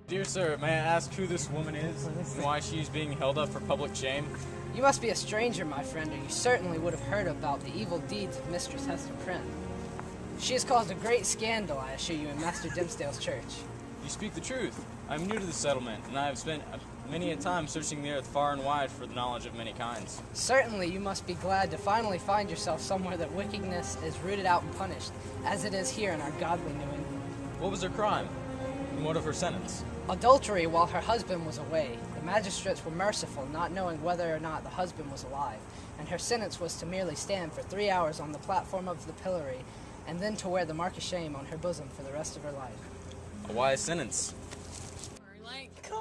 Dear sir, may I ask who this woman is and why she's being held up for public shame? You must be a stranger, my friend, or you certainly would have heard about the evil deeds of Mistress Hester Prynne. She has caused a great scandal, I assure you, in Master Dimmesdale's church. You speak the truth. I am new to the settlement, and I have spent many a time searching the earth far and wide for the knowledge of many kinds. Certainly you must be glad to finally find yourself somewhere that wickedness is rooted out and punished, as it is here in our godly New England. What was her crime? And what of her sentence? Adultery while her husband was away. The magistrates were merciful, not knowing whether or not the husband was alive, and her sentence was to merely stand for 3 hours on the platform of the pillory, and then to wear the mark of shame on her bosom for the rest of her life. A wise sentence. Like,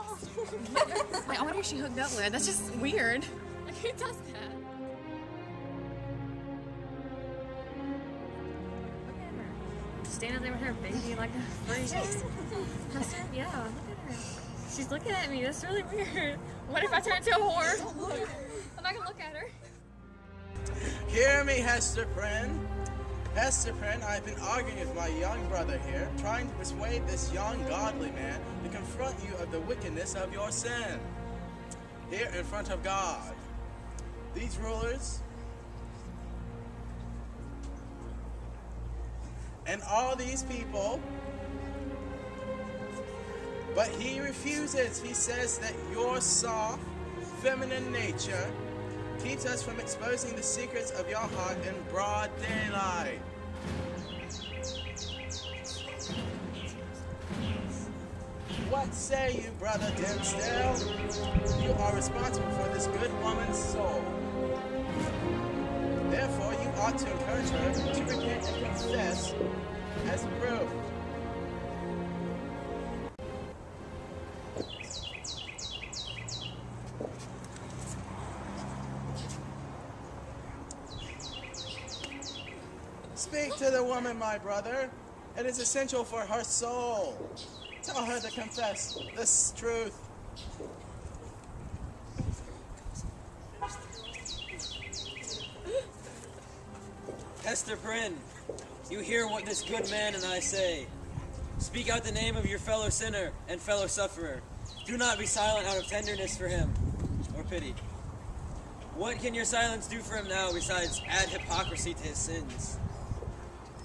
I wonder who she hooked up with. That's just weird. Like, who does that? Look at her. Standing there with her baby like a freak. Hester? Yeah, look at her. She's looking at me. That's really weird. What if I turn into a whore? Don't look. I'm not gonna look at her. Hear me, Hester Prynne. Hester Prynne, I've been arguing with my young brother here, trying to persuade this young godly man to confront you of the wickedness of your sin. Here in front of God. These rulers and all these people, but he refuses. He says that your soft, feminine nature keeps us from exposing the secrets of your heart in broad daylight. What say you, Brother Dimmesdale? You are responsible for this good woman's soul. Therefore, you ought to encourage her to repent and confess as proof. Speak to the woman, my brother. It is essential for her soul. Tell her to confess this truth. Hester Prynne, you hear what this good man and I say. Speak out the name of your fellow sinner and fellow sufferer. Do not be silent out of tenderness for him or pity. What can your silence do for him now besides add hypocrisy to his sins?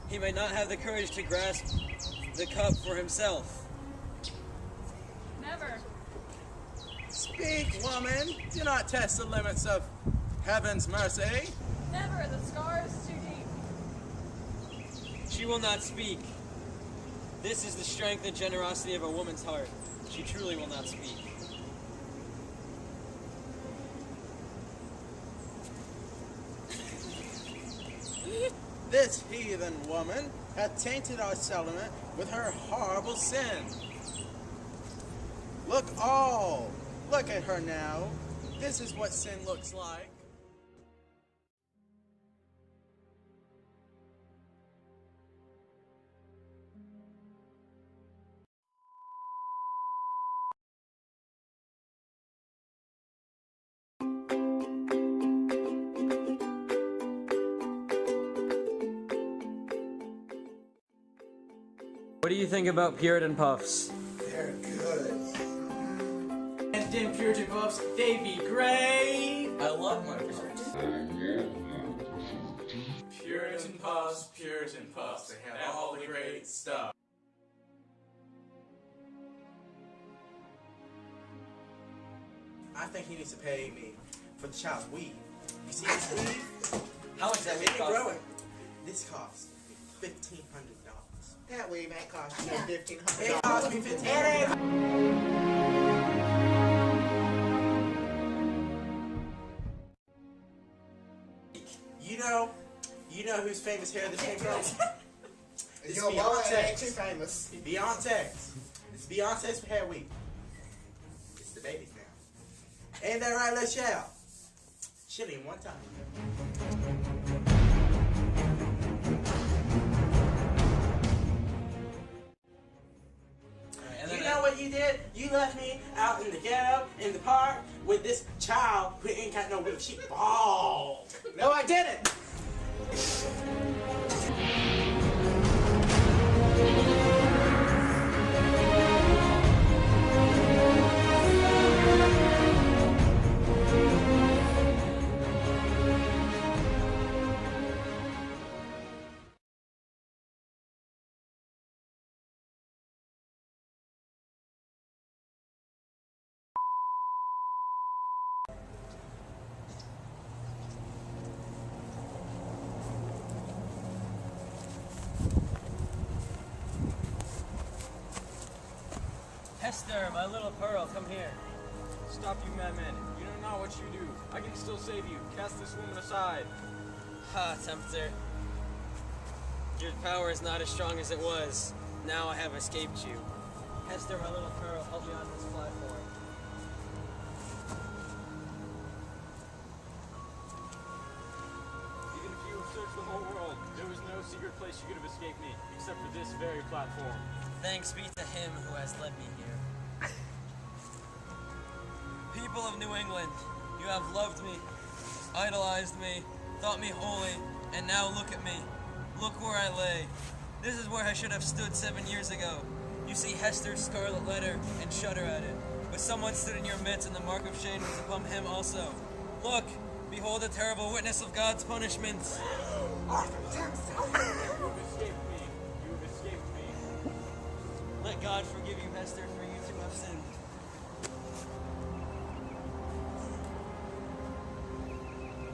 He may not have the courage to grasp the cup for himself. Never. Speak, woman. Do not test the limits of heaven's mercy. Never. The scar is too deep. She will not speak. This is the strength and generosity of a woman's heart. She truly will not speak. This heathen woman hath tainted our settlement with her horrible sin. Look at her now. This is what sin looks like. What do you think about Puritan puffs? They're good. And them Puritan puffs, they be great. I love my puffs. Puritan Puffs, Puritan Puffs. They have all the great stuff. I think he needs to pay me for the child's weed. You see this weed? How much does that It's weed cost? growing. This costs $1,500. That weed might cost you $1,500. It cost me $1,500. You know whose famous hair this came from? It's Your boy ain't too Beyonce's. famous. Beyonce's. It's Beyonce's hair weed. It's the baby's now. Ain't that right, let's shout? Chilling one time. You know what you did? You left me out in the ghetto, in the park, with this child who ain't got no weed. She bald. No, I didn't. Hester, my little pearl, come here. Stop, you madman. You know not what you do. I can still save you. Cast this woman aside. Ha, tempter. Your power is not as strong as it was. Now I have escaped you. Hester, my little pearl, help me on this platform. Even if you have searched the whole world, there was no secret place you could have escaped me, except for this very platform. Thanks be to him who has led me here. People of New England, you have loved me, idolized me, thought me holy, and now look at me. Look where I lay. This is where I should have stood 7 years ago. You see Hester's scarlet letter and shudder at it. But someone stood in your midst, and the mark of shame was upon him also. Look, behold the terrible witness of God's punishment. You have escaped me. You have escaped me. Let God forgive you, Hester, for you too have sinned.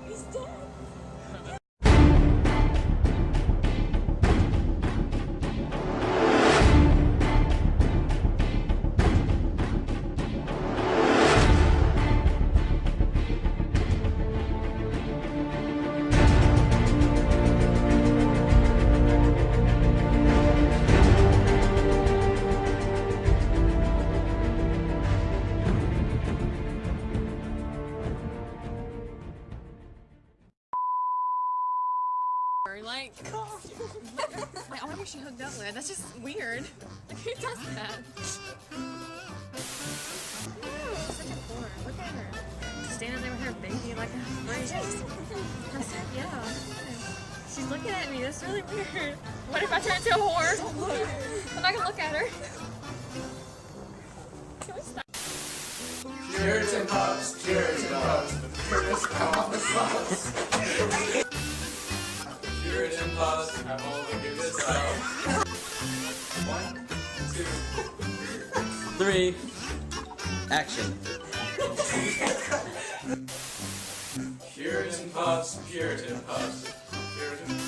He's dead. Like, I wonder who she hooked up with. That's just weird. Like, who does that? Ew, such a whore. Look at her. Standing there with her baby like a freak. Yeah. She's looking at me. That's really weird. What if I turn into a whore? I'm not gonna look at her. Can we stop? Puritan Puffs, Puritan Puffs, Puritan Puffs. Puritan Puffs have all the good stuff. 1, 2, 3. Action. Puritan Puffs, Puritan Puffs. Puritan.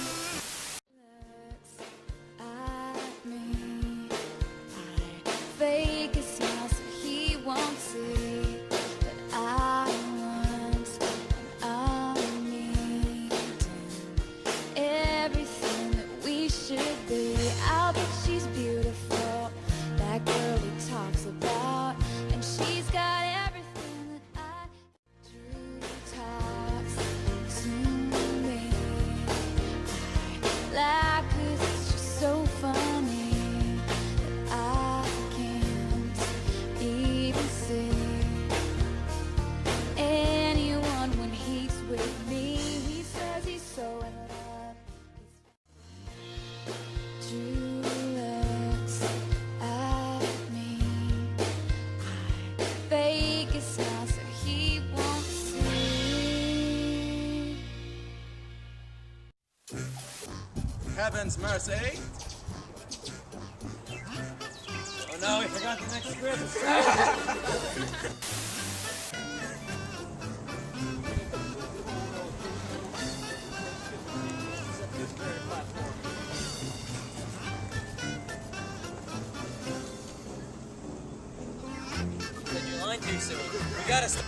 At me, I fake a smile so he won't see that I want and I'm needing everything that we should be. I'll bet she's beautiful, that girl he talks about, and she's got everything that I do. Talks to me. Like it's just so funny that I can't even see anyone when he's with me. He says he's so in love. Drew looks at me. I fake a smile so he won't see. heaven's mercy. Oh no, we forgot the next script. Said your line too soon. We gotta stop.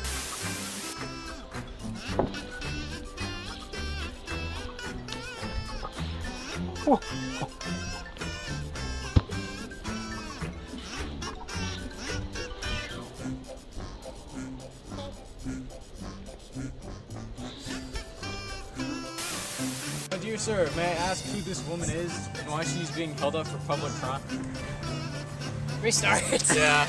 Dear sir, may I ask who this woman is and why she's being held up for public crime? Restart. Yeah.